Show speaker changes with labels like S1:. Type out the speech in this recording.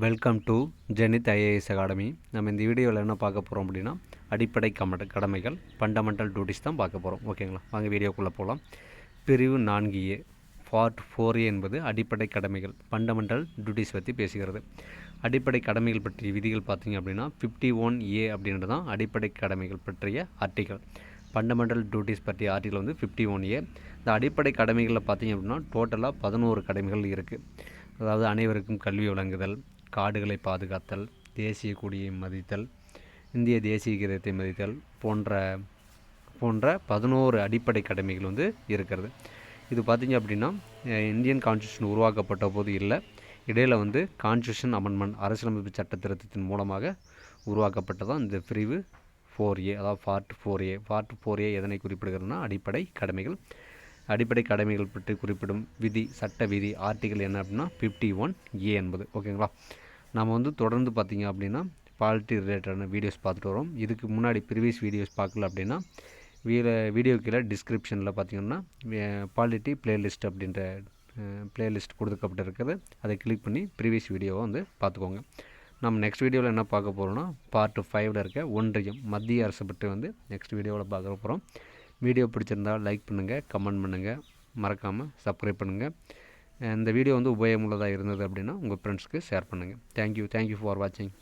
S1: Welcome to zenith IAS academy. நம்ம இந்த வீடியோவில் என்ன பார்க்க போகிறோம் அப்படின்னா, அடிப்படை கடமைகள் ஃபண்டமெண்டல் டியூட்டிஸ் தான் பார்க்க போகிறோம். ஓகேங்களா, வாங்க வீடியோக்குள்ளே போகலாம். பிரிவு 4A பார்ட் 4A என்பது அடிப்படை கடமைகள் ஃபண்டமெண்டல் டியூட்டிஸ் பற்றி பேசுகிறது. அடிப்படை கடமைகள் பற்றிய விதிகள் பார்த்திங்க அப்படின்னா 51A அப்படின்றது தான் அடிப்படை கடமைகள் பற்றிய ஆர்டிகல். ஃபண்டமெண்டல் டியூட்டிஸ் பற்றிய ஆர்டிகல் வந்து 51A. இந்த அடிப்படை கடமைகளில் பார்த்திங்க அப்படின்னா டோட்டலாக 11 கடமைகள் இருக்குது. அதாவது அனைவருக்கும் கல்வி வழங்குதல், காடுகளை பாதுகாத்தல், தேசிய கொடியை மதித்தல், இந்திய தேசிய கீதத்தை மதித்தல் போன்ற 11 அடிப்படை கடமைகள் வந்து இருக்கிறது. இது பார்த்திங்க அப்படின்னா இந்தியன் கான்ஸ்டியூஷன் உருவாக்கப்பட்ட போது இல்லை, இடையில் வந்து கான்ஸ்டியூஷன் அமெண்ட்மெண்ட் அரசியலமைப்பு சட்ட திருத்தத்தின் மூலமாக உருவாக்கப்பட்டதான் இந்த பிரிவு 4A, அதாவது பார்ட் 4A. பார்ட் 4A எதனை குறிப்பிடுகிறதுனா அடிப்படை கடமைகள். அடிப்படை கடமைகள் பற்றி குறிப்பிடும் விதி, சட்ட விதி ஆர்டிகல் என்ன அப்படின்னா 51A என்பது. ஓகேங்களா, நம்ம வந்து தொடர்ந்து பார்த்திங்க அப்படின்னா பாலிட்டி ரிலேட்டடான வீடியோஸ் பார்த்துட்டு வரோம். இதுக்கு முன்னாடி ப்ரீவியஸ் வீடியோஸ் பார்க்கல அப்படின்னா வீடியோ கீழே டிஸ்கிரிப்ஷனில் பார்த்திங்கன்னா பாலிட்டி பிளேலிஸ்ட் அப்படின்ற பிளேலிஸ்ட் கொடுக்கப்பட்டிருக்குது. அதை கிளிக் பண்ணி ப்ரீவியஸ் வீடியோவை வந்து பார்த்துக்கோங்க. நம்ம நெக்ஸ்ட் வீடியோவில் என்ன பார்க்க போகிறோம்னா பார்ட் 5ல் இருக்க ஒன்றியம் மத்திய அரசு பற்றி வந்து நெக்ஸ்ட் வீடியோவில் பார்க்க போகிறோம். வீடியோ பிடிச்சிருந்தால் லைக் பண்ணுங்கள், கமெண்ட் பண்ணுங்கள், மறக்காமல் சப்ஸ்கிரைப் பண்ணுங்கள். இந்த வீடியோ வந்து உபயோகமுள்ளதாக இருந்தது அப்படின்னா உங்கள் ஃப்ரெண்ட்ஸ்க்கு ஷேர் பண்ணுங்கள். தேங்க்யூ ஃபார் வாட்சிங்.